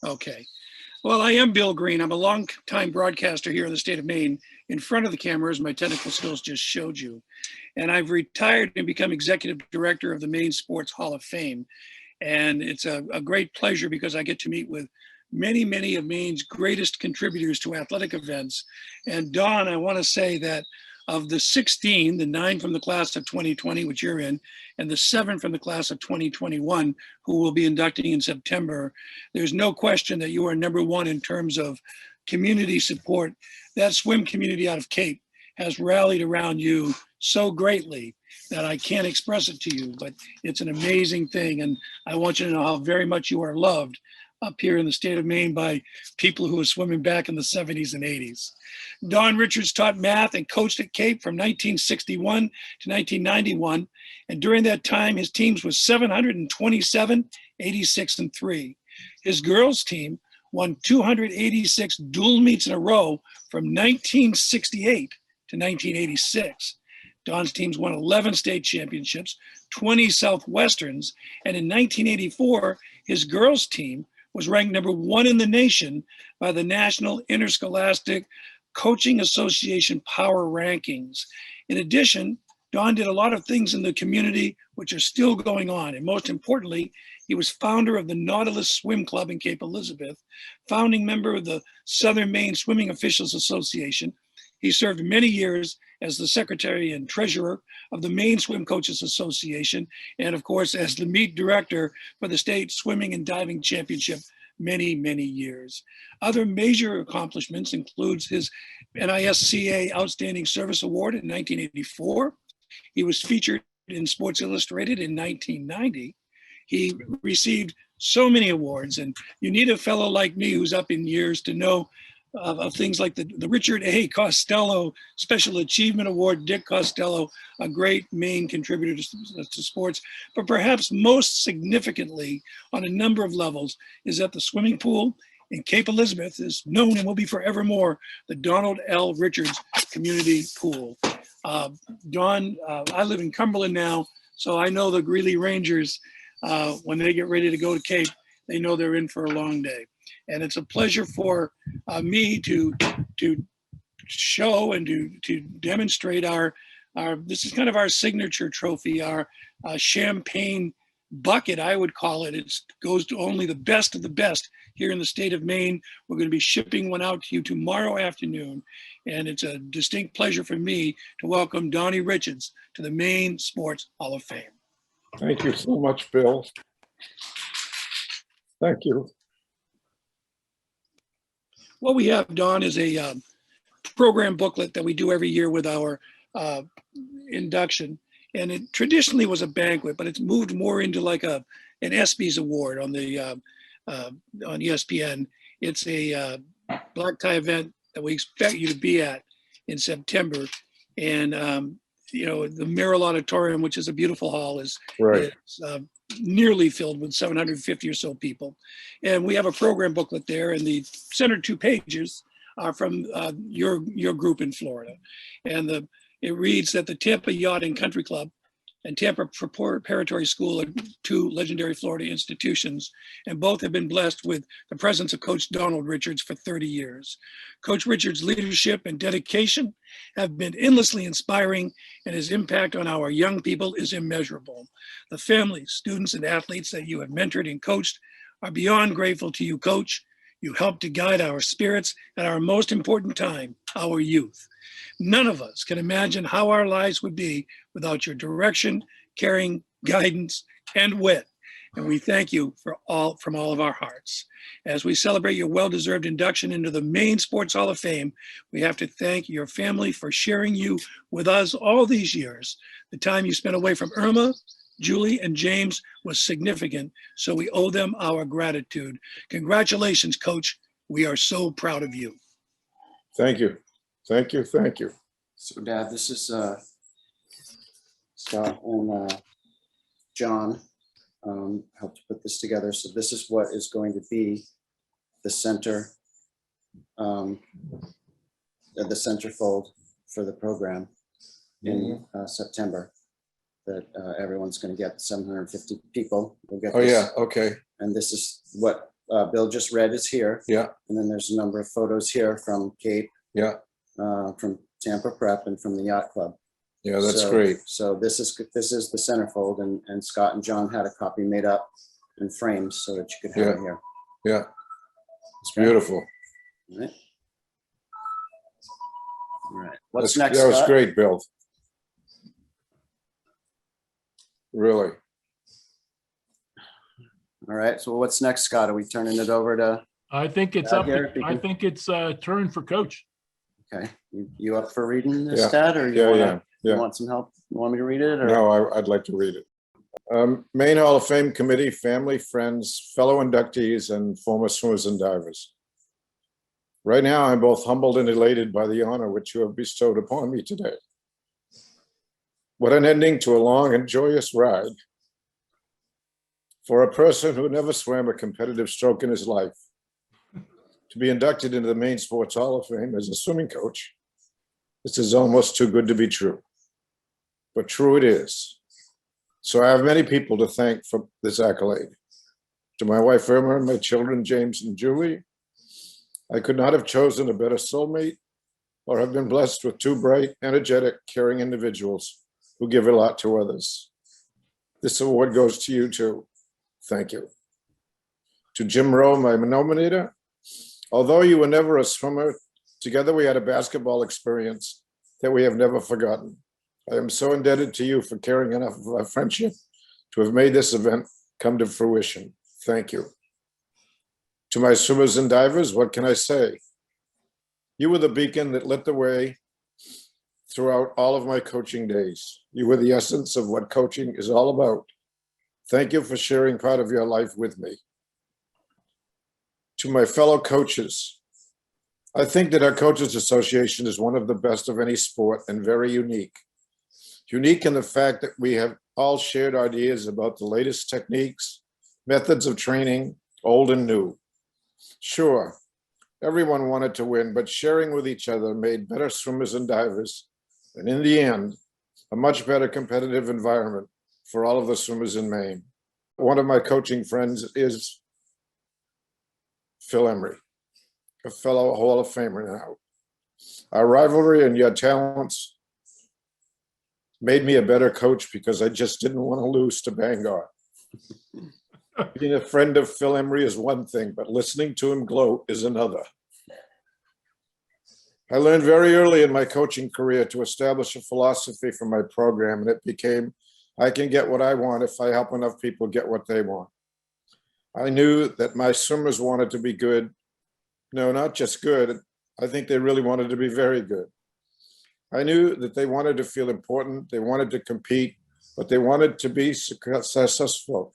Okay. Well, I am Bill Green. I'm a long-time broadcaster here in the state of Maine, in front of the camera, as my technical skills just showed you. And I've retired and become executive director of the Maine Sports Hall of Fame. And it's a great pleasure because I get to meet with many of Maine's greatest contributors to athletic events. And Don, I want to say that of the 16, the 9 from the class of 2020, which you're in, and the 7 from the class of 2021, who will be inducting in September, there's no question that you are number one in terms of community support. That swim community out of Cape has rallied around you so greatly that I can't express it to you, but it's an amazing thing. And I want you to know how very much you are loved up here in the state of Maine by people who were swimming back in the 70s and 80s. Don Richards taught math and coached at Cape from 1961 to 1991. And during that time, his teams was 727, 86, and 3. His girls team won 286 dual meets in a row from 1968 to 1986. Don's teams won 11 state championships, 20 Southwesterns, and in 1984, his girls team was ranked number 1 in the nation by the National Interscholastic Coaching Association Power Rankings. In addition, Don did a lot of things in the community which are still going on. And most importantly, he was founder of the Nautilus Swim Club in Cape Elizabeth, founding member of the Southern Maine Swimming Officials Association. He served many years as the secretary and treasurer of the Maine Swim Coaches Association, and of course, as the meet director for the state swimming and diving championship many years. Other major accomplishments includes his NISCA Outstanding Service Award in 1984. He was featured in Sports Illustrated in 1990. He received so many awards, and you need a fellow like me who's up in years to know of things like the Richard A. Costello Special Achievement Award. Dick Costello, a great Maine contributor to sports, but perhaps most significantly on a number of levels is that the swimming pool in Cape Elizabeth is known and will be forevermore the Donald L. Richards Community Pool. Don, I live in Cumberland now, so I know the Greeley Rangers, when they get ready to go to Cape, they know they're in for a long day. And it's a pleasure for me to show and to demonstrate our this is kind of our signature trophy, our champagne bucket, I would call it. It goes to only the best of the best here in the state of Maine. We're going to be shipping one out to you tomorrow afternoon. And it's a distinct pleasure for me to welcome Donnie Richards to the Maine Sports Hall of Fame. Thank you so much, Bill. Thank you. What we have, Don, is a program booklet that we do every year with our induction. And it traditionally was a banquet, but it's moved more into like an ESPYs award on the on ESPN. It's a black tie event that we expect you to be at in September. And you know, the Merrill Auditorium, which is a beautiful hall, is nearly filled with 750 or so people. And we have a program booklet there, and the center 2 pages are from your group in Florida. And it reads that the Tampa Yacht and Country Club and Tampa Preparatory School are 2 legendary Florida institutions, and both have been blessed with the presence of Coach Donald Richards for 30 years. Coach Richards' leadership and dedication have been endlessly inspiring, and his impact on our young people is immeasurable. The families, students, and athletes that you have mentored and coached are beyond grateful to you, Coach. You helped to guide our spirits at our most important time, our youth. None of us can imagine how our lives would be without your direction, caring, guidance, and wit. And we thank you from all of our hearts. As we celebrate your well-deserved induction into the Maine Sports Hall of Fame, we have to thank your family for sharing you with us all these years. The time you spent away from Irma, Julie, and James was significant, so we owe them our gratitude. Congratulations, Coach. We are so proud of you. Thank you. Thank you. Thank you. So, Dad, this is Scott and John helped put this together. So this is what is going to be the center, the centerfold for the program in September. That everyone's going to get 750 people will get. Oh this. yeah, okay. And this is what Bill just read is here. Yeah, And then there's a number of photos here from Cape, yeah, from Tampa Prep, and from the Yacht Club. yeah, that's So- great. So this is the centerfold, and Scott and John had a copy made up in frames so that you could have it here. Yeah, it's beautiful. All right. All right. What's That's- next, That was Scott? great, Bill. Really. All right. So what's next, Scott? Are we turning it over to? I think it's Out up. here, if you I can- think it's turn for coach. Okay, you up for reading this, Yeah. Dad, or you Yeah, wanna, yeah, you yeah. want some help? You want me to read it, or? No, I'd like to read it. Maine Hall of Fame Committee, family, friends, fellow inductees, and former swimmers and divers. Right now, I'm both humbled and elated by the honor which you have bestowed upon me today. What an ending to a long and joyous ride. For a person who never swam a competitive stroke in his life, to be inducted into the Maine Sports Hall of Fame as a swimming coach, this is almost too good to be true. But true it is. So I have many people to thank for this accolade. To my wife Irma and my children James and Julie, I could not have chosen a better soulmate or have been blessed with two bright, energetic, caring individuals who give a lot to others. This award goes to you too. Thank you. To Jim Rowe, my nominator, although you were never a swimmer, together we had a basketball experience that we have never forgotten. I am so indebted to you for caring enough of our friendship to have made this event come to fruition. Thank you. To my swimmers and divers, what can I say? You were the beacon that lit the way throughout all of my coaching days. You were the essence of what coaching is all about. Thank you for sharing part of your life with me. To my fellow coaches, I think that our Coaches Association is one of the best of any sport and very unique. Unique in the fact that we have all shared ideas about the latest techniques, methods of training, old and new. Sure, everyone wanted to win, but sharing with each other made better swimmers and divers, and in the end, a much better competitive environment for all of the swimmers in Maine. One of my coaching friends is Phil Emery, a fellow Hall of Famer now. Our rivalry and your talents made me a better coach because I just didn't want to lose to Bangor. Being a friend of Phil Emery is one thing, but listening to him gloat is another. I learned very early in my coaching career to establish a philosophy for my program, and it became, I can get what I want if I help enough people get what they want. I knew that my swimmers wanted to be good. No, not just good. I think they really wanted to be very good. I knew that they wanted to feel important, they wanted to compete, but they wanted to be successful.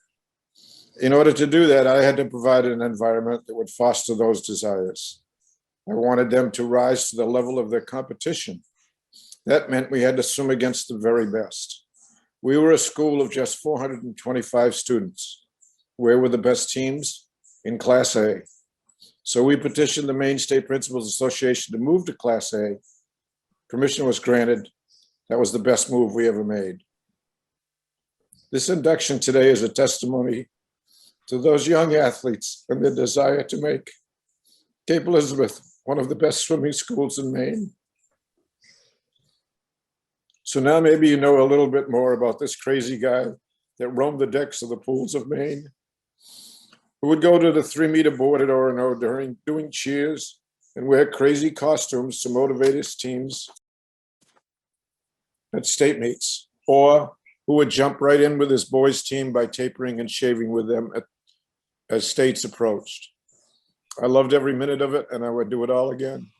In order to do that, I had to provide an environment that would foster those desires. I wanted them to rise to the level of their competition. That meant we had to swim against the very best. We were a school of just 425 students. Where were the best teams? In Class A. So we petitioned the Maine State Principals Association to move to Class A. Permission was granted. That was the best move we ever made. This induction today is a testimony to those young athletes and their desire to make Cape Elizabeth one of the best swimming schools in Maine. So now maybe you know a little bit more about this crazy guy that roamed the decks of the pools of Maine, who would go to the 3-meter board at Orono during doing cheers and wear crazy costumes to motivate his teams at state meets, or who would jump right in with his boys' team by tapering and shaving with them as states approached. I loved every minute of it, and I would do it all again.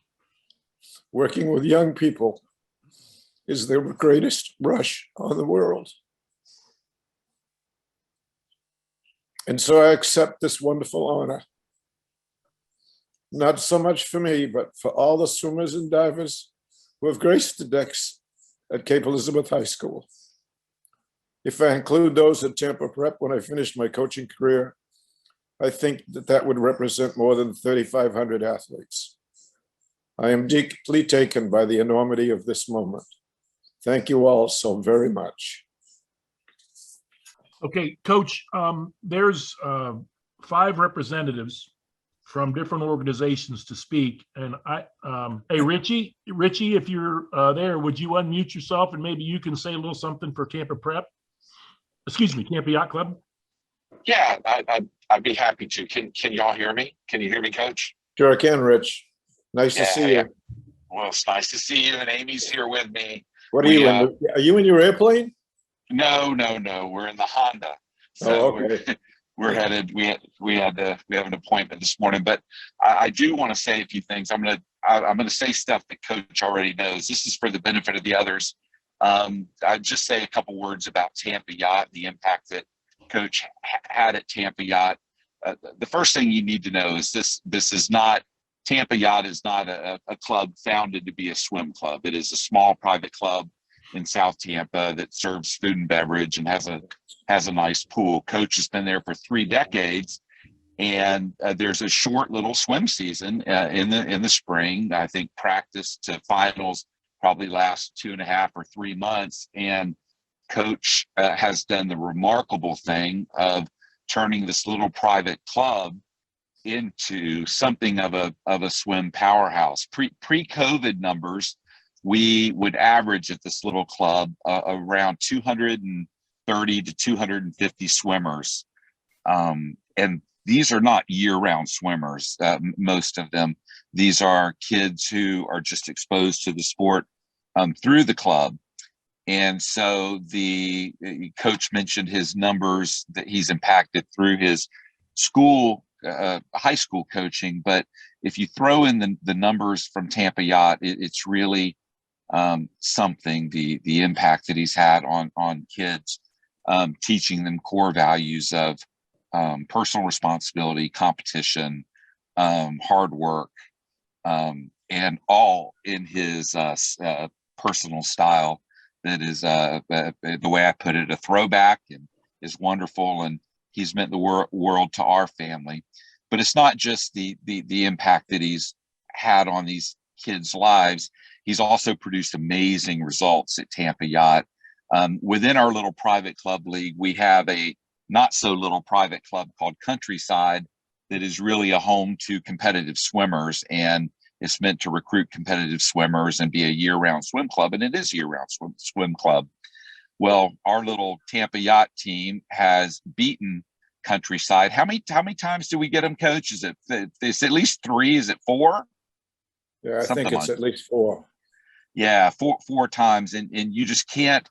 Working with young people is the greatest rush on the world. And so I accept this wonderful honor. Not so much for me, but for all the swimmers and divers who have graced the decks at Cape Elizabeth High School. If I include those at Tampa Prep when I finished my coaching career, I think that that would represent more than 3,500 athletes. I am deeply taken by the enormity of this moment. Thank you all so very much. Okay, Coach, there's 5 representatives from different organizations to speak. And hey, Richie, if you're there, would you unmute yourself and maybe you can say a little something for Tampa Prep? Excuse me, Tampa Yacht Club. Yeah, I'd be happy to. Can y'all hear me? Can you hear me, Coach? Sure I can, Rich. Nice to Yeah, see yeah. you. Well, it's nice to see you, and Amy's here with me. What are you in? Are you in your airplane? No. We're in the Honda. So Oh, okay. we're headed. We have an appointment this morning, but I do want to say a few things. I'm gonna say stuff that Coach already knows. This is for the benefit of the others. I'd just say a couple words about Tampa Yacht, the impact that Coach had at Tampa Yacht. The first thing you need to know is this is not, Tampa Yacht is not a club founded to be a swim club. It is a small private club in South Tampa that serves food and beverage and has a nice pool. Coach has been there for 3 decades, and there's a short little swim season in the spring. I think practice to finals probably last 2.5 or 3 months, and Coach has done the remarkable thing of turning this little private club into something of a swim powerhouse. Pre-COVID numbers, we would average at this little club around 230 to 250 swimmers. And these are not year-round swimmers, most of them. These are kids who are just exposed to the sport through the club. And so the coach mentioned his numbers that he's impacted through his school, high school coaching. But if you throw in the numbers from Tampa Yacht, it's really something, the impact that he's had on kids, teaching them core values of personal responsibility, competition, hard work, and all in his personal style. That is, the way I put it, a throwback, and is wonderful. And he's meant the world to our family. But it's not just the impact that he's had on these kids' lives. He's also produced amazing results at Tampa Yacht. Within our little private club league, we have a not so little private club called Countryside that is really a home to competitive swimmers, and it's meant to recruit competitive swimmers and be a year-round swim club, and it is a year-round swim club. Well, our little Tampa Yacht team has beaten Countryside. How many times do we get them, Coach? Is it at least 3? Is it 4? Yeah, I think it's at least 4. Yeah, four times, and you just can't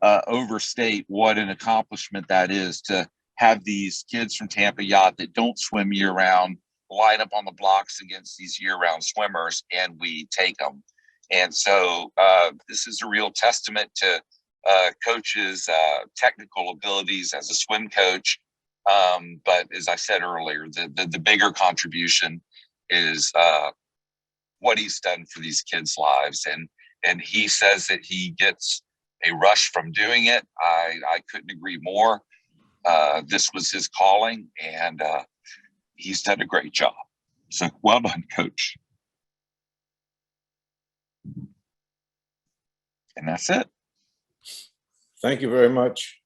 overstate what an accomplishment that is to have these kids from Tampa Yacht that don't swim year-round line up on the blocks against these year-round swimmers, and we take them. And so this is a real testament to Coach's technical abilities as a swim coach. But as I said earlier, the bigger contribution is what he's done for these kids' lives. And he says that he gets a rush from doing it. I couldn't agree more. This was his calling, and he's done a great job. So well done, Coach. And that's it. Thank you very much.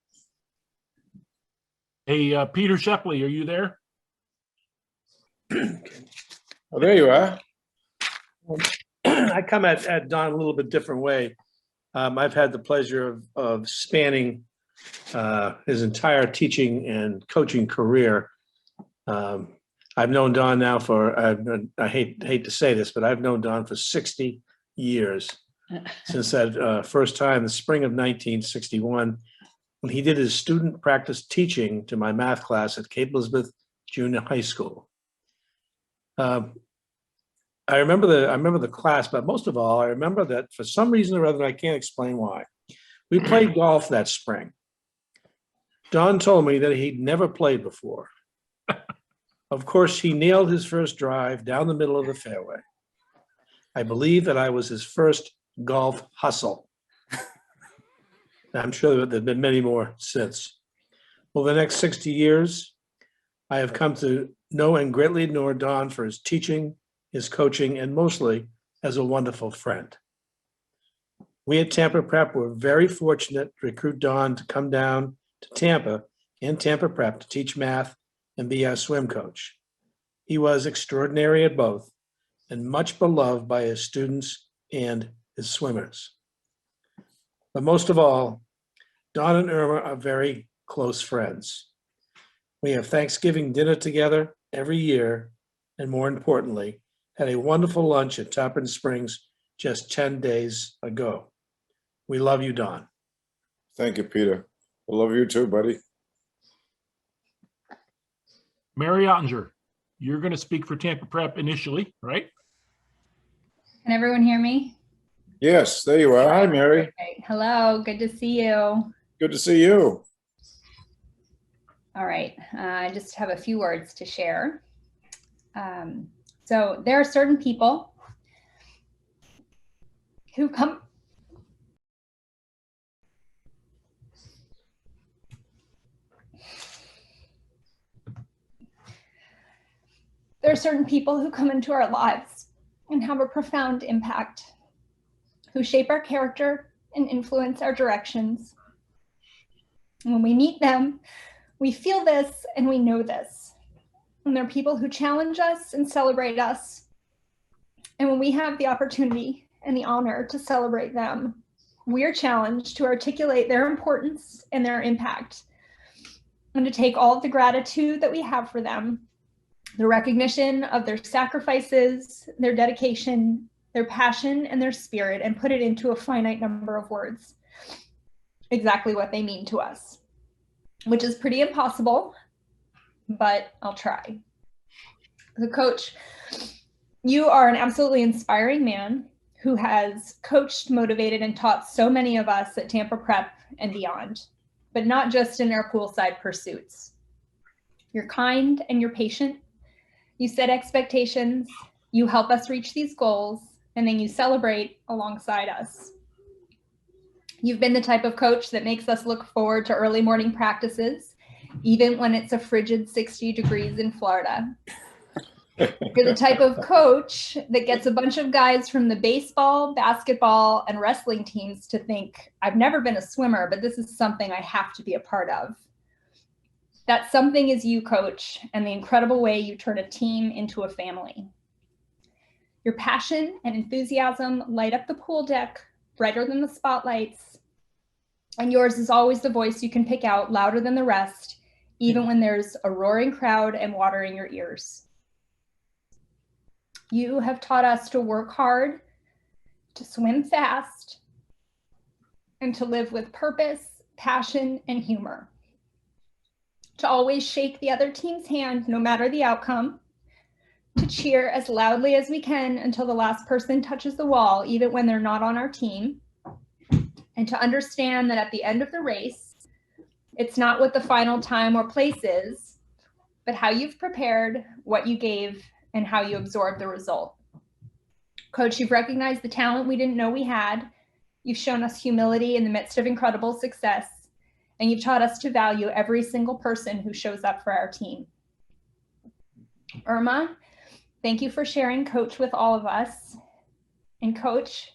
Hey, Peter Shepley, are you there? Oh, there you are. I come at Don a little bit different way. I've had the pleasure of spanning his entire teaching and coaching career. I've known Don now for, I hate to say this, but I've known Don for 60 years, since that first time, the spring of 1961, when he did his student practice teaching to my math class at Cape Elizabeth Junior High School. I remember the class, but most of all, I remember that for some reason or other, I can't explain why, we played golf that spring. Don told me that he'd never played before. Of course, he nailed his first drive down the middle of the fairway. I believe that I was his first golf hustle. I'm sure that there have been many more since. Over the next 60 years, I have come to know and greatly admire Don for his teaching, his coaching, and mostly as a wonderful friend. We at Tampa Prep were very fortunate to recruit Don to come down to Tampa and Tampa Prep to teach math and be our swim coach. He was extraordinary at both and much beloved by his students and his swimmers. But most of all, Don and Irma are very close friends. We have Thanksgiving dinner together every year, and more importantly, had a wonderful lunch at Tarpon Springs just 10 days ago. We love you, Don. Thank you, Peter. I love you too, buddy. Mary Ottinger, you're going to speak for Tampa Prep initially, right? Can everyone hear me? Yes, there you are. Hi, Mary. Okay. Hello, good to see you. Good to see you. All right, I just have a few words to share. So there are certain people who come. There are certain people who come into our lives and have a profound impact, who shape our character and influence our directions. And when we meet them, we feel this and we know this. And they're people who challenge us and celebrate us. And when we have the opportunity and the honor to celebrate them, we are challenged to articulate their importance and their impact, and to take all of the gratitude that we have for them, the recognition of their sacrifices, their dedication, their passion, and their spirit, and put it into a finite number of words, exactly what they mean to us, which is pretty impossible, but I'll try. So Coach, you are an absolutely inspiring man who has coached, motivated, and taught so many of us at Tampa Prep and beyond, but not just in our poolside pursuits. You're kind and you're patient. You set expectations, you help us reach these goals, and then you celebrate alongside us. You've been the type of coach that makes us look forward to early morning practices, even when it's a frigid 60 degrees in Florida. You're the type of coach that gets a bunch of guys from the baseball, basketball, and wrestling teams to think, I've never been a swimmer, but this is something I have to be a part of. That something is you, Coach, and the incredible way you turn a team into a family. Your passion and enthusiasm light up the pool deck brighter than the spotlights, and yours is always the voice you can pick out louder than the rest, even when there's a roaring crowd and water in your ears. You have taught us to work hard, to swim fast, and to live with purpose, passion, and humor. To always shake the other team's hand, no matter the outcome, to cheer as loudly as we can until the last person touches the wall, even when they're not on our team, and to understand that at the end of the race, it's not what the final time or place is, but how you've prepared, what you gave, and how you absorb the result. Coach, you've recognized the talent we didn't know we had. You've shown us humility in the midst of incredible success, and you've taught us to value every single person who shows up for our team. Irma, thank you for sharing Coach with all of us. And Coach,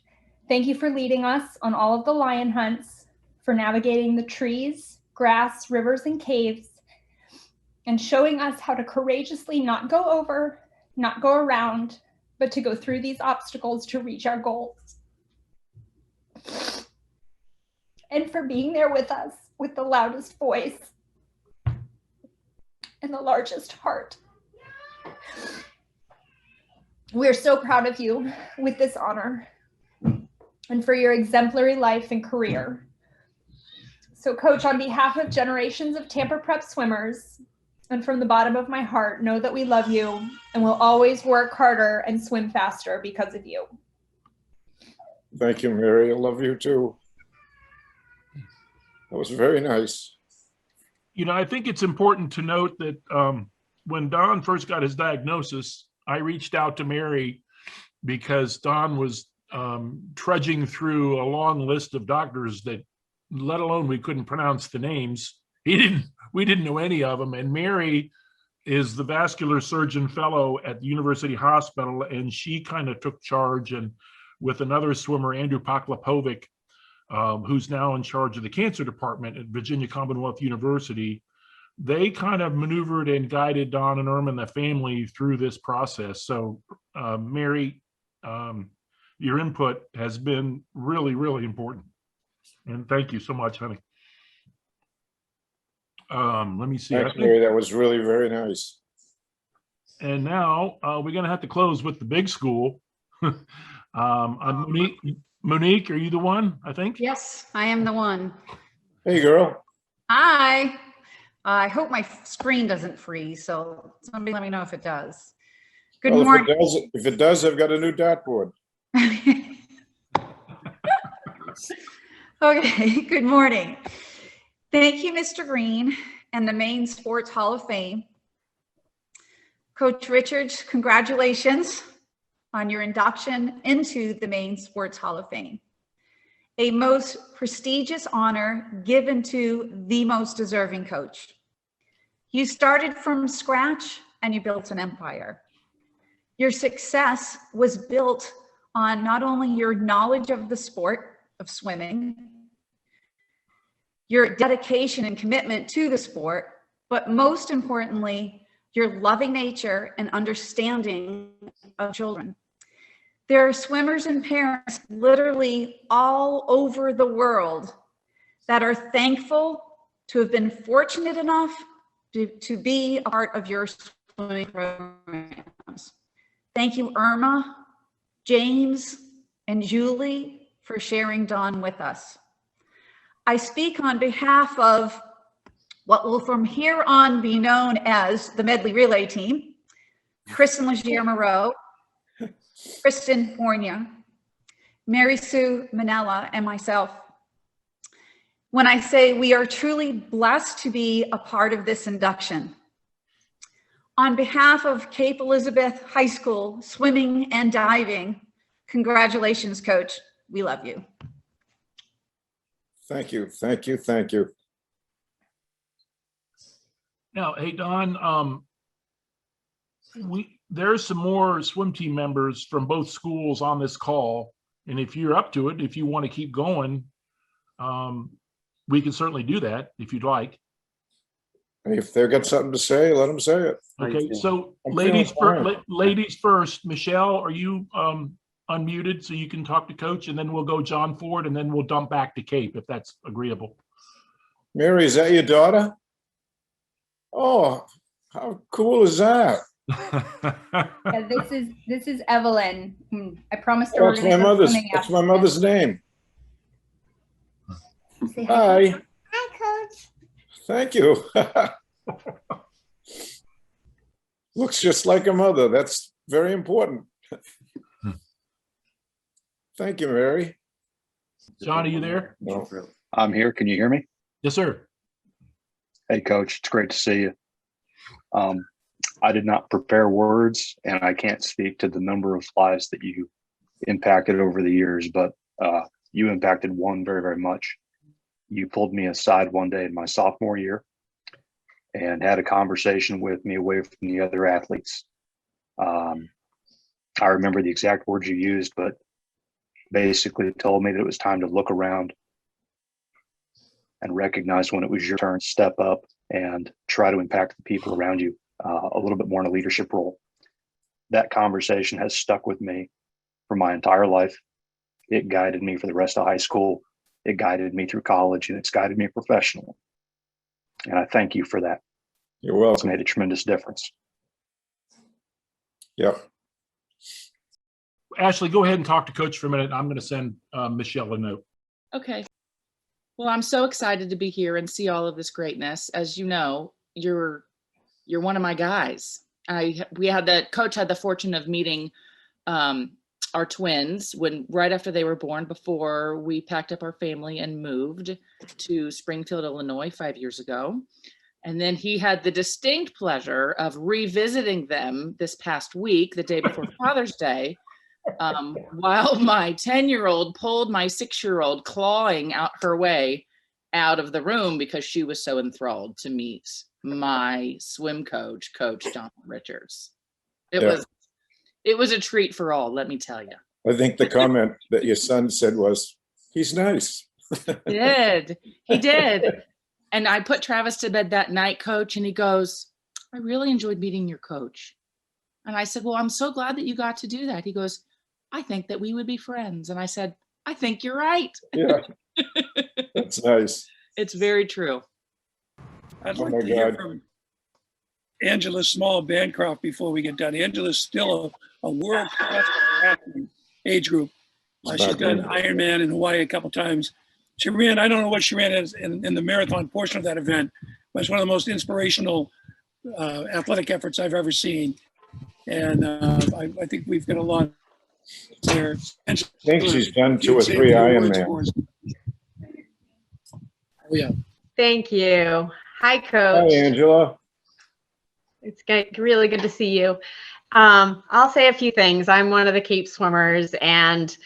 thank you for leading us on all of the lion hunts, for navigating the trees, grass, rivers, and caves, and showing us how to courageously not go over, not go around, but to go through these obstacles to reach our goals. And for being there with us with the loudest voice and the largest heart. We're so proud of you with this honor and for your exemplary life and career. So Coach, on behalf of generations of Tampa Prep swimmers, and from the bottom of my heart, know that we love you and will always work harder and swim faster because of you. Thank you, Mary. I love you too. That was very nice. You know, I think it's important to note that when Don first got his diagnosis, I reached out to Mary because Don was trudging through a long list of doctors that, let alone we couldn't pronounce the names. We didn't know any of them. And Mary is the vascular surgeon fellow at the University Hospital, and she kind of took charge, and with another swimmer, Andrew Poklapovic, who's now in charge of the cancer department at Virginia Commonwealth University, they kind of maneuvered and guided Don and Irma and the family through this process. So, Mary, your input has been really, really important. And thank you so much, honey. Let me see. Thanks, Mary. That was really very nice. And now we're going to have to close with the big school. Monique, are you the one, I think? Yes, I am the one. Hey, girl. Hi. I hope my screen doesn't freeze, so somebody let me know if it does. Good Well, morning. if it does, I've got a new dartboard. Okay, good morning. Thank you, Mr. Green and the Maine Sports Hall of Fame. Coach Richards, congratulations on your induction into the Maine Sports Hall of Fame. A most prestigious honor given to the most deserving coach. You started from scratch and you built an empire. Your success was built on not only your knowledge of the sport of swimming, your dedication and commitment to the sport, but most importantly, your loving nature and understanding of children. There are swimmers and parents literally all over the world that are thankful to have been fortunate enough to be a part of your swimming programs. Thank you, Irma, James, and Julie for sharing Don with us. I speak on behalf of what will from here on be known as the Medley Relay Team, Kristen Legier-Moreau, Kristen Fornia, Mary Sue Manella, and myself. When I say we are truly blessed to be a part of this induction. On behalf of Cape Elizabeth High School Swimming and Diving, congratulations, Coach. We love you. Thank you. Thank you. Thank you. Now, hey, Don, there's some more swim team members from both schools on this call. And if you're up to it, if you want to keep going, we can certainly do that if you'd like. If they've got something to say, let them say it. Okay, so I'm ladies feeling ladies first. Michelle, are you unmuted so you can talk to Coach, and then we'll go John Ford, and then we'll dump back to Cape if that's agreeable. Mary, is that your daughter? Oh, how cool is that? Yeah, this is Evelyn. I promised her we're That's gonna my go mother's. swimming That's after my this. mother's name. Say Hi. Hi, Coach. Thank you. Looks just like a mother. That's very important. Thank you, Mary. John, are you there? No. I'm here. Can you hear me? Yes, sir. Hey, Coach. It's great to see you. I did not prepare words, and I can't speak to the number of lives that you impacted over the years, but you impacted one very, very much. You pulled me aside one day in my sophomore year and had a conversation with me away from the other athletes. I remember the exact words you used, but basically told me that it was time to look around and recognize when it was your turn, step up and try to impact the people around you a little bit more in a leadership role. That conversation has stuck with me for my entire life. It guided me for the rest of high school. It guided me through college, and it's guided me professionally. And I thank you for that. You're It's welcome. made a tremendous difference. Yep. Ashley, go ahead and talk to Coach for a minute. I'm going to send Michelle a note. Okay. Well, I'm so excited to be here and see all of this greatness. As you know, you're one of my guys. Coach had the fortune of meeting our twins right after they were born, before we packed up our family and moved to Springfield, Illinois 5 years ago. And then he had the distinct pleasure of revisiting them this past week, the day before Father's Day, while my 10-year-old pulled my 6-year-old clawing out her way out of the room because she was so enthralled to meet my swim coach, Coach Don Richards. It was a treat for all, let me tell you. I think the comment that your son said was, "He's nice." He did. And I put Travis to bed that night, coach, and he goes, I really enjoyed meeting your coach. And I said, well, I'm so glad that you got to do that. He goes, I think that we would be friends. And I said, I think you're right. Yeah, that's nice. It's very true. I'd Oh like my to hear God. from Angela Small Bancroft before we get done. Angela's still a world-class athlete, age group. She's done Ironman in Hawaii a couple times. She ran, I don't know what she ran as in the marathon portion of that event, but it's one of the most inspirational athletic efforts I've ever seen. And I think we've got a lot there. I think she's done 2 or Say a 3 few words for Ironman. us. Oh, yeah. Thank you. Hi, Hi, Coach. Angela. It's really good to see you. I'll say a few things. I'm one of the Cape swimmers, and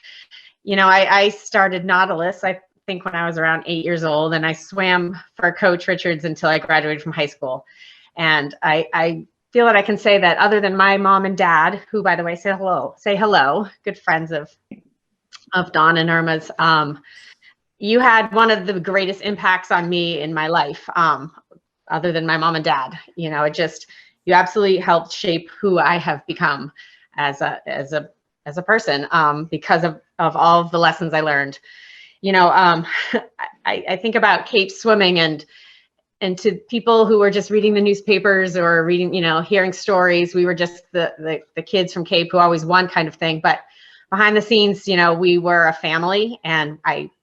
you know, I started Nautilus, I think, when I was around 8 years old, and I swam for Coach Richards until I graduated from high school. And I feel that I can say that, other than my mom and dad, who, by the way, say hello, good friends of Dawn and Irma's, you had one of the greatest impacts on me in my life, other than my mom and dad. You know, you absolutely helped shape who I have become as a person, because of all of the lessons I learned. You know, I think about Cape swimming, and to people who were just reading the newspapers or reading, you know, hearing stories, we were just the kids from Cape who always won kind of thing. But behind the scenes, you know, we were a family, and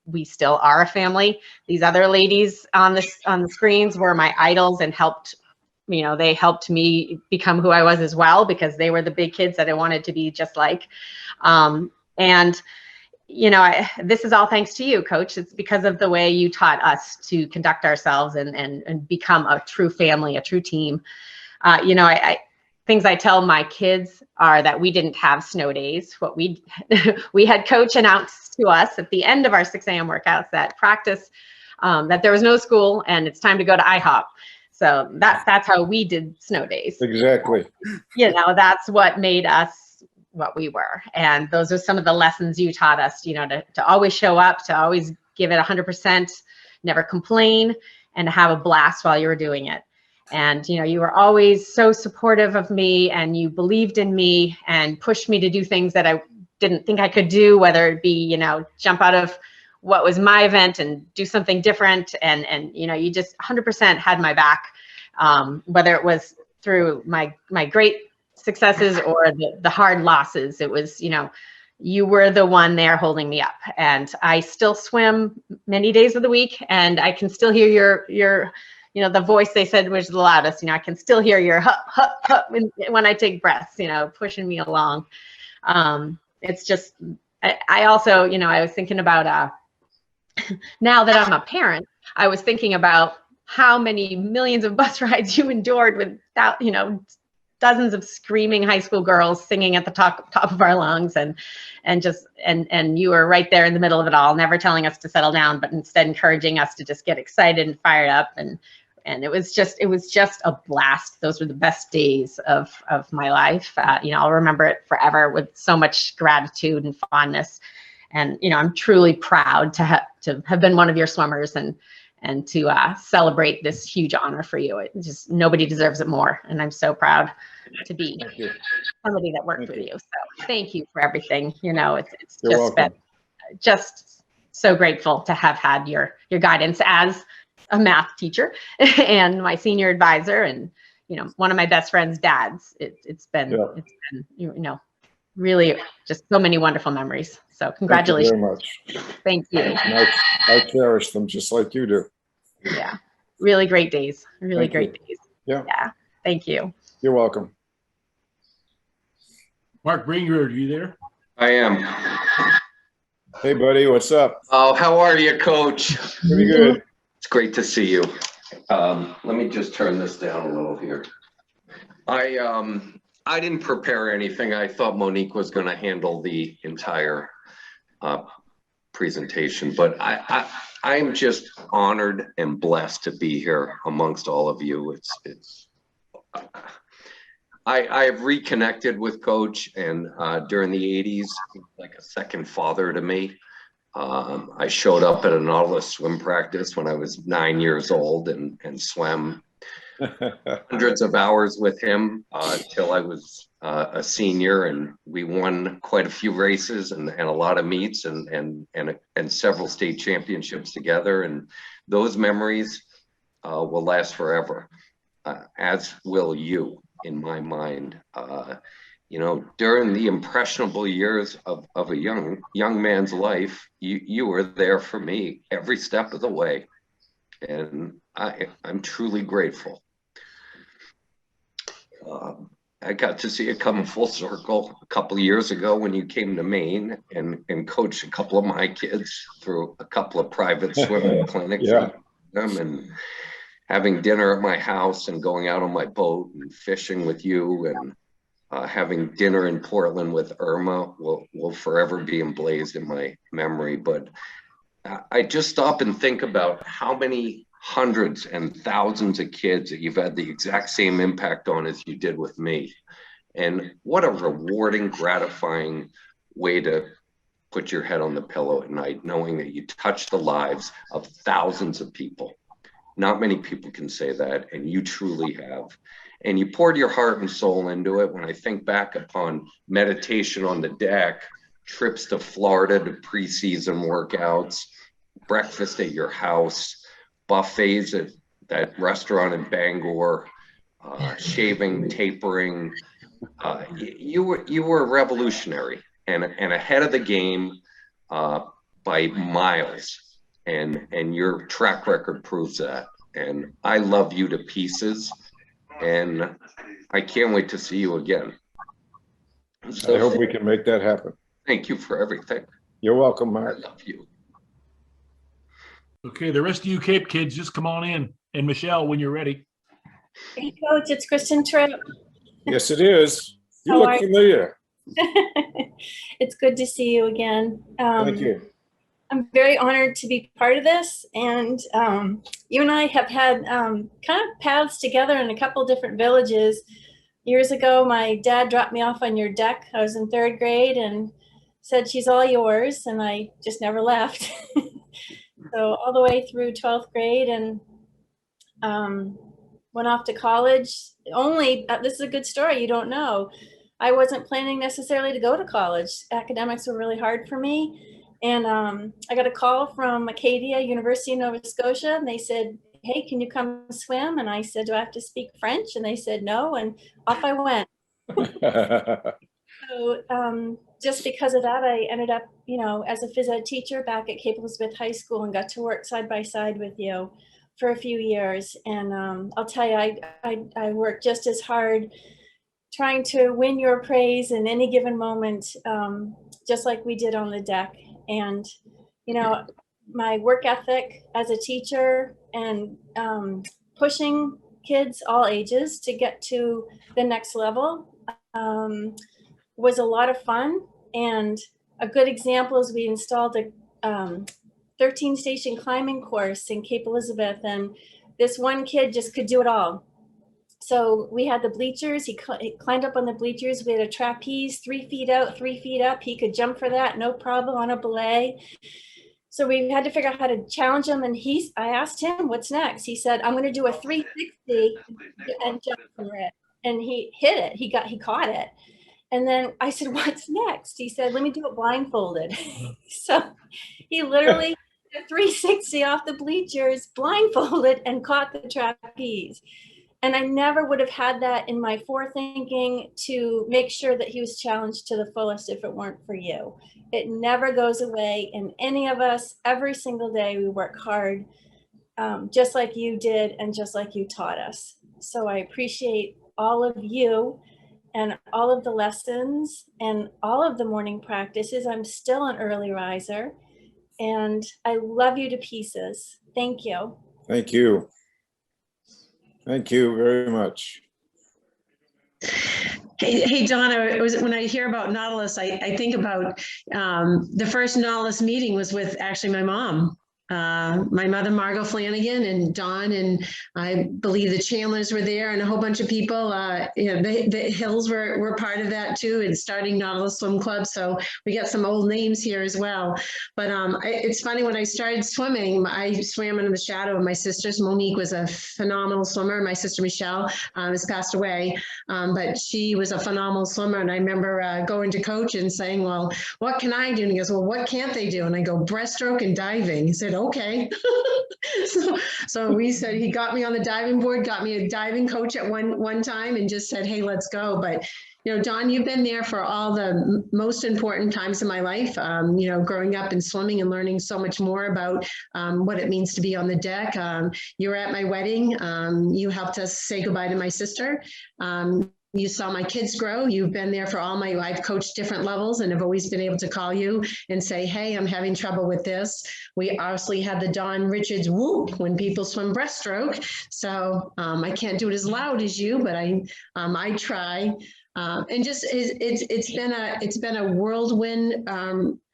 we still are a family. These other ladies on the screens were my idols and helped, you know, they helped me become who I was as well, because they were the big kids that I wanted to be just like. And, you know, this is all thanks to you, Coach. It's because of the way you taught us to conduct ourselves and become a true family, a true team. You know, things I tell my kids are that we didn't have snow days. What we had Coach announce to us at the end of our 6 a.m. workouts that practice, that there was no school and it's time to go to IHOP. So that's how we did snow days. Exactly. You know, that's what made us what we were. And those are some of the lessons you taught us, you know, to always show up, to always give it 100%, never complain, and to have a blast while you were doing it. And, you know, you were always so supportive of me, and you believed in me and pushed me to do things that I didn't think I could do, whether it be, you know, jump out of what was my event and do something different. And you know, you just 100% had my back, whether it was through my great successes or the hard losses. It was, you know, you were the one there holding me up. And I still swim many days of the week, and I can still hear your you know, the voice they said was the loudest. You know, I can still hear your hup, hup, hup when I take breaths, you know, pushing me along. It's just, I also, you know, I was thinking about, now that I'm a parent, I was thinking about how many millions of bus rides you endured without, you know, dozens of screaming high school girls singing at the top of our lungs, and you were right there in the middle of it all, never telling us to settle down, but instead encouraging us to just get excited and fired up. And it was just a blast. Those were the best days of my life. You know, I'll remember it forever with so much gratitude and fondness. And, you know, I'm truly proud to have been one of your swimmers and to celebrate this huge honor for you. It just, nobody deserves it more. And I'm so proud to be somebody that worked with you. So thank you for everything. You know, it's just been just so grateful to have had your guidance as a math teacher and my senior advisor, and, you know, one of my best friend's dads. It's been, you know, really just so many wonderful memories. So congratulations. Thank you very much. Thank you. And I cherish them just like you do. Yeah. Really great days. Really Thank great days. Yeah. Yeah. Thank you. You're welcome. Mark Bringer, are you there? I am. Hey, buddy, what's up? Oh, how are you, Coach? Pretty good. It's great to see you. Let me just turn this down a little here. I didn't prepare anything. I thought Monique was going to handle the entire presentation, but I'm just honored and blessed to be here amongst all of you. I have reconnected with Coach, and during the 80s, he was like a second father to me. I showed up at a Nautilus swim practice when I was 9 years old and swam hundreds of hours with him till I was a senior, and we won quite a few races and a lot of meets and several state championships together. And those memories will last forever, as will you, in my mind. You know, during the impressionable years of a young man's life, you were there for me every step of the way, and I'm truly grateful. I got to see it come full circle a couple of years ago when you came to Maine and coached a couple of my kids through a couple of private swimming clinics. Yeah. And having dinner at my house and going out on my boat and fishing with you, and having dinner in Portland with Irma will forever be emblazed in my memory. But I just stop and think about how many hundreds and thousands of kids that you've had the exact same impact on as you did with me. And what a rewarding, gratifying way to put your head on the pillow at night, knowing that you touched the lives of thousands of people. Not many people can say that, and you truly have. And you poured your heart and soul into it. When I think back upon meditation on the deck, trips to Florida to preseason workouts, breakfast at your house, buffets at that restaurant in Bangor, shaving, tapering, you were revolutionary and ahead of the game by miles. And your track record proves that. And I love you to pieces. And I can't wait to see you again. So I hope we can make that happen. thank you for everything. You're welcome, I Mark. love you. Okay, the rest of you Cape kids, just come on in. And Michelle, when you're ready. Hey, Coach, it's Kristen Tripp. Yes, it is. You How look are you? familiar. It's good to see you again. Thank you. I'm very honored to be part of this. And you and I have had kind of paths together in a couple different villages. Years ago, my dad dropped me off on your deck. I was in 3rd grade and said, she's all yours. And I just never left. So all the way through 12th grade, and went off to college. Only, this is a good story, you don't know. I wasn't planning necessarily to go to college. Academics were really hard for me. And I got a call from Acadia, University of Nova Scotia, and they said, hey, can you come swim? And I said, do I have to speak French? And they said no, and off I went. So just because of that, I ended up, you know, as a phys ed teacher back at Cape Elizabeth High School, and got to work side by side with you for a few years. And I'll tell you, I worked just as hard trying to win your praise in any given moment, just like we did on the deck. And, you know, my work ethic as a teacher and pushing kids all ages to get to the next level was a lot of fun. And a good example is we installed a 13 station climbing course in Cape Elizabeth, and this one kid just could do it all. So we had the bleachers, he climbed up on the bleachers, we had a trapeze 3 feet out, 3 feet up, he could jump for that, no problem, on a belay. So we had to figure out how to challenge him, and I asked him, what's next? He said, I'm gonna do a 360 and jump for it. And he hit it, he caught it. And then I said, what's next? He said, let me do it blindfolded. So he literally did a 360 off the bleachers, blindfolded, and caught the trapeze. And I never would have had that in my forethinking to make sure that he was challenged to the fullest if it weren't for you. It never goes away in any of us. Every single day we work hard, just like you did and just like you taught us. So I appreciate all of you and all of the lessons and all of the morning practices. I'm still an early riser, and I love you to pieces. Thank you. Thank you. Thank you very much. Hey, Donna, when I hear about Nautilus, I think about the first Nautilus meeting was with actually my mom. my mother, Margot Flanagan, and Dawn, and I believe the Chandlers were there, and a whole bunch of people. The Hills were part of that too, and starting Nautilus Swim Club. So we got some old names here as well. But it's funny, when I started swimming, I swam under the shadow of my sisters. Monique was a phenomenal swimmer. My sister Michelle has passed away, but she was a phenomenal swimmer. And I remember going to coach and saying, "Well, what can I do?" And he goes, "Well, what can't they do?" And I go, "Breaststroke and diving." He said, "Okay." so we said, he got me on the diving board, got me a diving coach at one time, and just said, "Hey, let's go." But you know, Don, you've been there for all the most important times in my life, you know, growing up and swimming and learning so much more about what it means to be on the deck. You were at my wedding. You helped us say goodbye to my sister. You saw my kids grow. You've been there for all my, I've coached different levels and have always been able to call you and say, "Hey, I'm having trouble with this." We obviously had the Don Richards whoop when people swim breaststroke. So I can't do it as loud as you, but I try. And just it's been a whirlwind,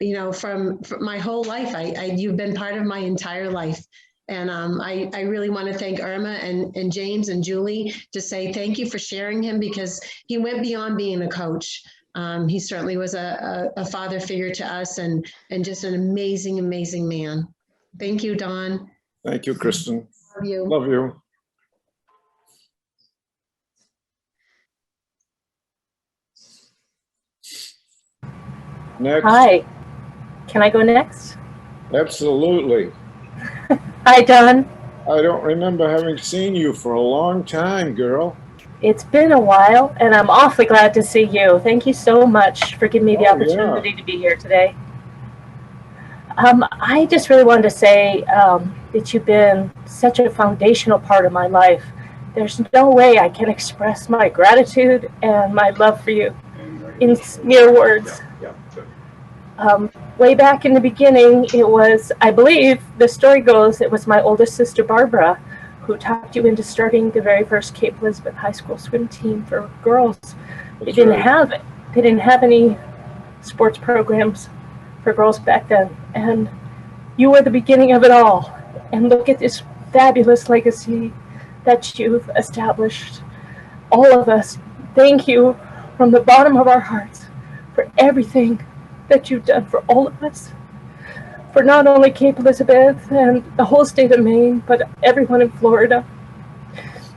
you know, from my whole life. You've been part of my entire life. And I really want to thank Irma and James and Julie to say thank you for sharing him, because he went beyond being a coach. He certainly was a father figure to us, and just an amazing, amazing man. Thank you, Don. Thank you, Kristen. Love you. Love you. Next. Hi. Can I go next? Absolutely. Hi, Don. I don't remember having seen you for a long time, girl. It's been a while, and I'm awfully glad to see you. Thank you so much for giving me the opportunity to be here today. I just really wanted to say that you've been such a foundational part of my life. There's no way I can express my gratitude and my love for you in mere words. Way back in the beginning, it was, I believe, the story goes, it was my oldest sister, Barbara, who talked you into starting the very first Cape Elizabeth High School swim team for girls. They didn't have any sports programs for girls back then, and you were the beginning of it all. And look at this fabulous legacy that you've established. All of us, thank you from the bottom of our hearts for everything that you've done for all of us, for not only Cape Elizabeth and the whole state of Maine, but everyone in Florida.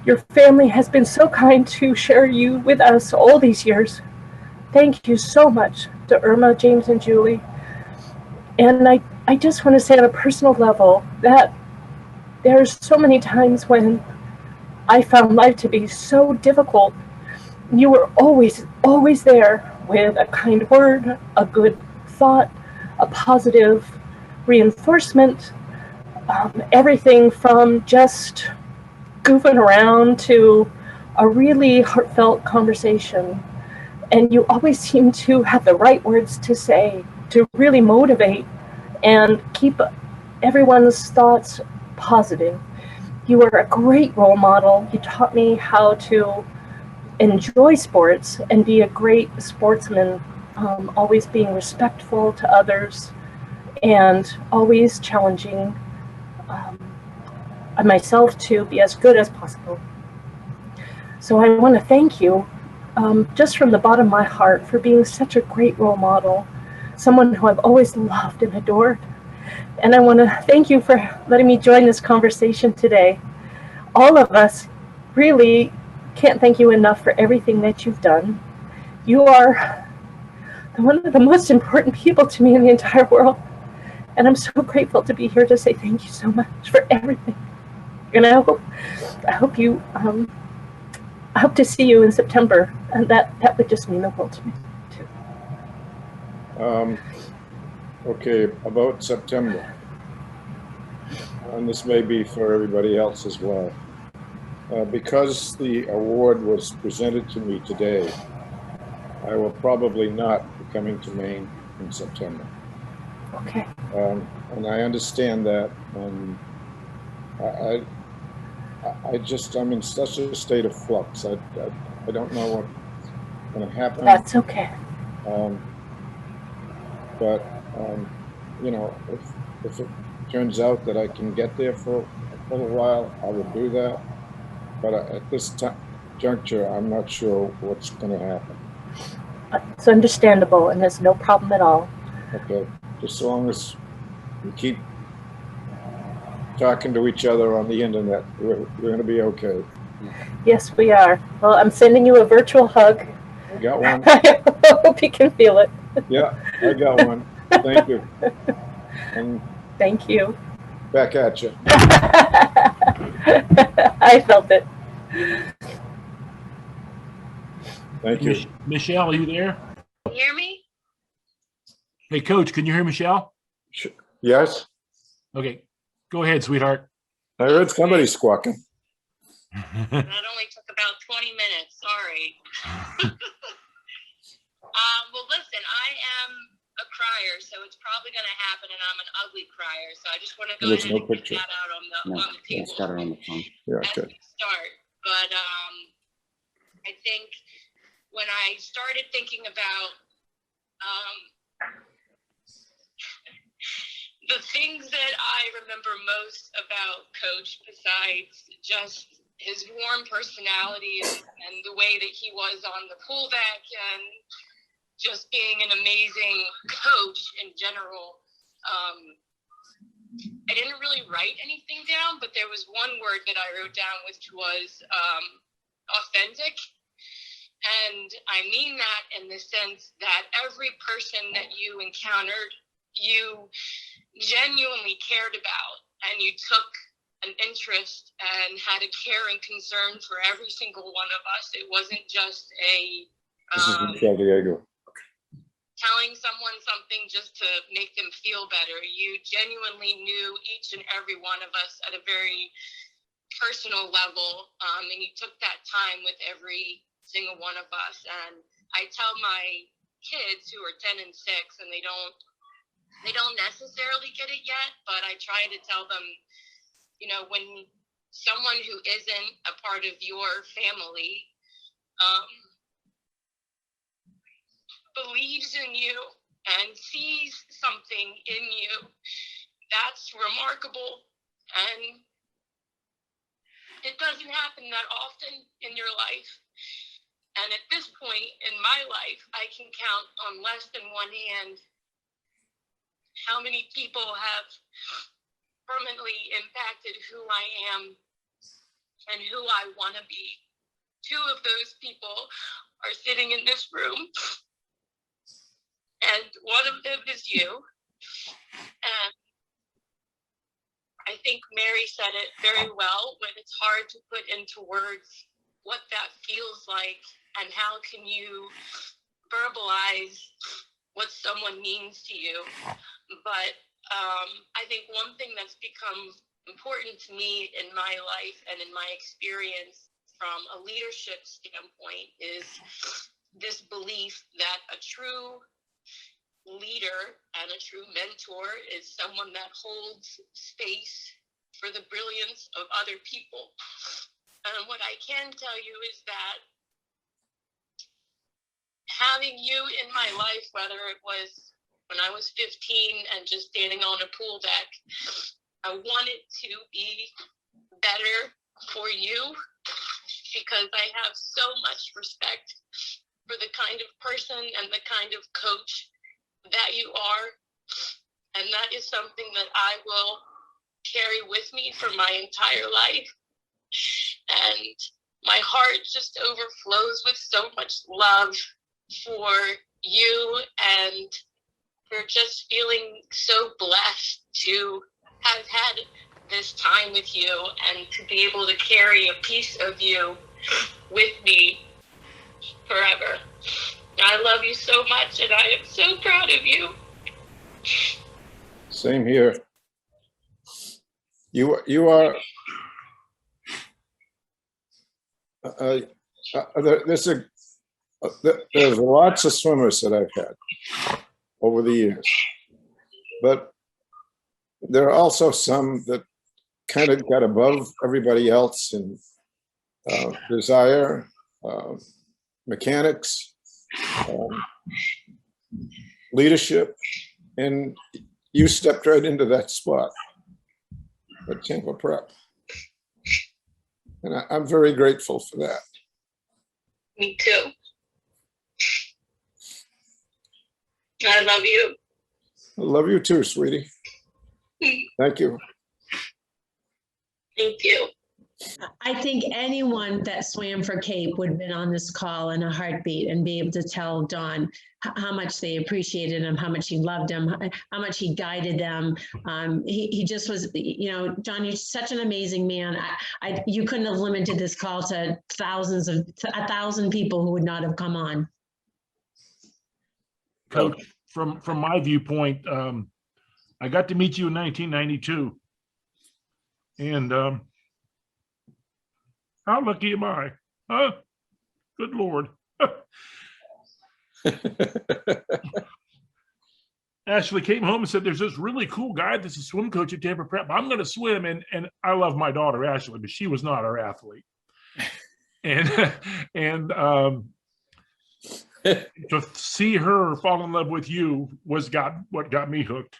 Your family has been so kind to share you with us all these years. Thank you so much to Irma, James, and Julie. And I just want to say on a personal level that there's so many times when I found life to be so difficult. You were always, always there with a kind word, a good thought, a positive reinforcement, everything from just goofing around to a really heartfelt conversation. And you always seem to have the right words to say to really motivate and keep everyone's thoughts positive. You were a great role model. You taught me how to enjoy sports and be a great sportsman, always being respectful to others and always challenging myself to be as good as possible. So I want to thank you just from the bottom of my heart for being such a great role model, someone who I've always loved and adored. And I want to thank you for letting me join this conversation today. All of us really can't thank you enough for everything that you've done. You are one of the most important people to me in the entire world. And I'm so grateful to be here to say thank you so much for everything. And I hope to see you in September. And that would just mean the world to me too. Okay, about September. And this may be for everybody else as well. Because the award was presented to me today, I will probably not be coming to Maine in September. Okay. And I understand that. I'm in such a state of flux. I don't know what's going to happen. That's okay. But you know, if turns out that I can get there for a little while, I will do that. But at this juncture, I'm not sure what's going to happen. It's understandable, and there's no problem at all. Okay, just as long as we keep talking to each other on the internet, we're going to be okay. Yes, we are. Well, I'm sending you a virtual hug. I got one. I hope you can feel it. Yeah, I got one. Thank you. And Thank you. back at you. I felt it. Thank you. Michelle, are you there? Can you hear me? Hey, Coach, can you hear Michelle? Yes, Okay, go ahead, sweetheart. I heard somebody squawking. That only took about 20 minutes. Sorry. Well, listen, I am a crier, so it's probably going to happen, and I'm an ugly crier. So I just want to go There's ahead no and get picture. that out on the table It's got her on the phone. Yeah, as okay. we start. But I think when I started thinking about the things that I remember most about Coach, besides just his warm personality and the way that he was on the pool deck and just being an amazing coach in general, I didn't really write anything down, but there was one word that I wrote down, which was authentic. And I mean that in the sense that every person that you encountered, you genuinely cared about, and you took an interest and had a care and concern for every single one of us. It wasn't just This is Michelle Diego. telling someone something just to make them feel better. You genuinely knew each and every one of us at a very personal level, and you took that time with every single one of us. And I tell my kids who are 10 and 6, and they don't necessarily get it yet, but I try to tell them, you know, when someone who isn't a part of your family believes in you and sees something in you, that's remarkable. And it doesn't happen that often in your life. And at this point in my life, I can count on less than one hand how many people have permanently impacted who I am and who I want to be. 2 of those people are sitting in this room, and one of them is you. And I think Mary said it very well, when it's hard to put into words what that feels like and how can you verbalize what someone means to you. But I think one thing that's become important to me in my life and in my experience from a leadership standpoint is this belief that a true leader and a true mentor is someone that holds space for the brilliance of other people. And what I can tell you is that having you in my life, whether it was when I was 15 and just standing on a pool deck, I wanted to be better for you because I have so much respect for the kind of person and the kind of coach that you are. And that is something that I will carry with me for my entire life. And my heart just overflows with so much love for you, and for just feeling so blessed to have had this time with you and to be able to carry a piece of you with me forever. I love you so much, and I am so proud of you. Same here. You are. There's lots of swimmers that I've had over the years, but there are also some that kind of got above everybody else in desire, mechanics, leadership, and you stepped right into that spot. at Tampa Prep. And I'm very grateful for that. Me too. I love you. I love you too, sweetie. Thank you. Thank you. I think anyone that swam for Cape would have been on this call in a heartbeat and be able to tell Don how much they appreciated him, how much he loved him, how much he guided them. He just was, you know, John, you're such an amazing man. You couldn't have limited this call to 1,000 people who would not have come on. Coach, from my viewpoint, I got to meet you in 1992. And how lucky am I? Huh? Good Lord. Ashley came home and said, there's this really cool guy that's a swim coach at Tampa Prep. I'm going to swim. And I love my daughter, Ashley, but she was not our athlete. And to see her fall in love with you was what got me hooked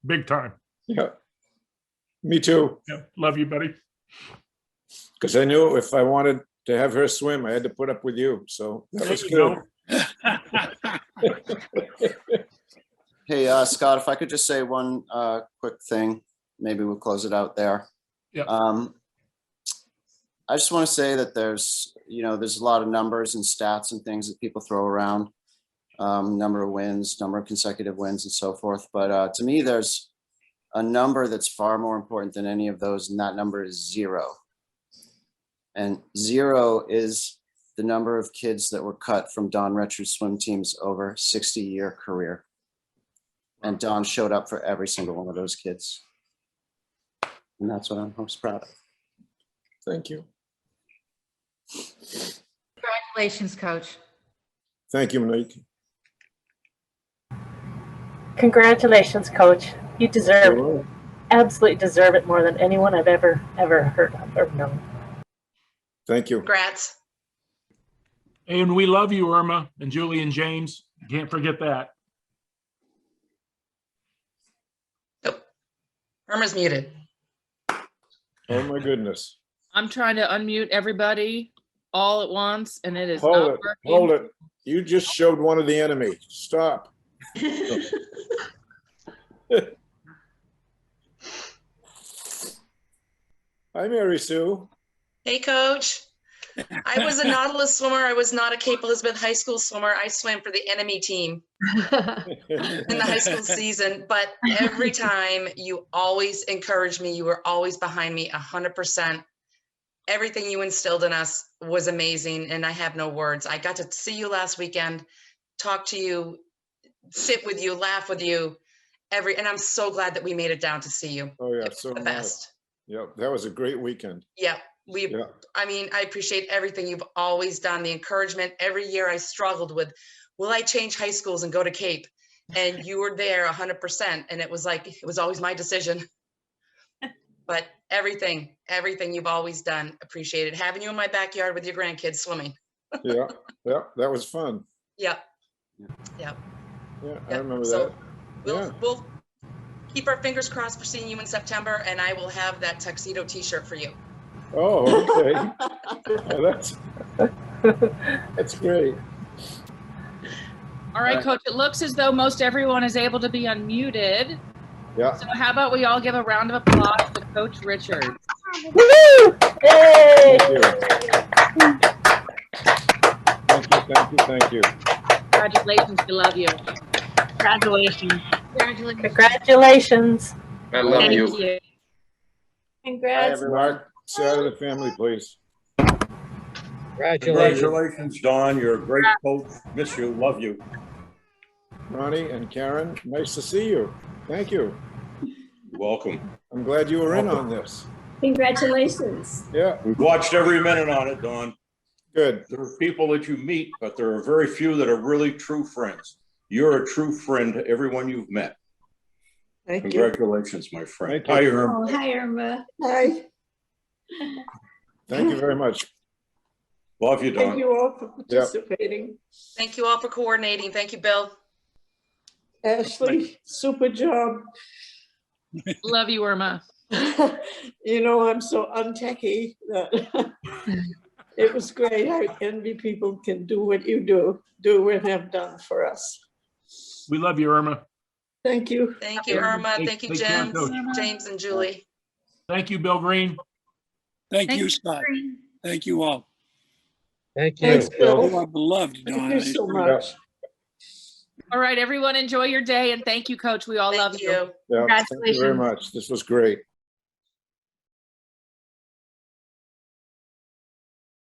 big time. Yeah, me too. Yeah, love you, buddy. Because I knew if I wanted to have her swim, I had to put up with you. So that was good. Hey, Scott, if I could just say one quick thing, maybe we'll close it out there. Yeah. I just want to say that there's a lot of numbers and stats and things that people throw around, number of wins, number of consecutive wins and so forth. But to me, there's a number that's far more important than any of those, and that number is 0. And 0 is the number of kids that were cut from Don Retcher's swim team's over 60-year career. And Don showed up for every single one of those kids. And that's what I'm most proud of. Thank you. Congratulations, Coach. Thank you, Monique. Congratulations, Coach. You absolutely deserve it more than anyone I've ever heard of or known. Thank you. Congrats. And we love you, Irma and Julie and James. Can't forget that. Irma's muted. Oh my goodness. I'm trying to unmute everybody all at once, and it is not working. Hold it. You just showed one of the enemy. Stop. Hi, Mary Sue. Hey, Coach. I was a Nautilus swimmer. I was not a Cape Elizabeth High School swimmer. I swam for the enemy team in the high school season. But every time you always encouraged me. You were always behind me 100%. Everything you instilled in us was amazing. And I have no words. I got to see you last weekend, talk to you, sit with you, laugh with you. And I'm so glad that we made it down to see you. Oh, yeah. It's So the best. Yeah, that was a great weekend. Yeah. I mean, I appreciate everything you've always done, the encouragement. Every year I struggled with, will I change high schools and go to Cape? And you were there 100%. And it was always my decision. But everything you've always done, appreciated. Having you in my backyard with your grandkids swimming. Yeah, that was fun. Yeah, I remember that. We'll keep our fingers crossed for seeing you in September, and I will have that tuxedo t-shirt for you. Oh, okay. Oh, that's great. All right, Coach, it looks as though most everyone is able to be unmuted. Yeah. So how about we all give a round of applause to Coach Richards. Woo! Hey! Thank you. Congratulations, we love you. Congratulations. Congratulations. I love you. Congrats. Mark, say out of the family, please. Congratulations, Don. You're a great coach. Miss you. Love you. Ronnie and Karen, nice to see you. Thank you. You're welcome. I'm glad you were in on this. Congratulations. Yeah. We've watched every minute on it, Don. Good. There are people that you meet, but there are very few that are really true friends. You're a true friend to everyone you've met. Congratulations, my friend. Hi, Irma. Oh, hi, Irma. Hi. Thank you very much. Love you, Don. Thank you all for participating. Thank you all for coordinating. Thank you, Bill. Ashley, super job. Love you, Irma. You know, I'm so untechy that it was great. I envy people can do what you do and have done for us. We love you, Irma. Thank you. Thank you, Irma. Thank you, Take care, James, Coach. James and Julie. Thank you, Bill Green. Thank you, Scott. Thank you all. Thank Thanks, Bill. You are beloved, Thank Don. you I so assure you. much. All right, everyone, enjoy your day and thank you, Coach. We all love you. Yeah, thank you very much. This was great.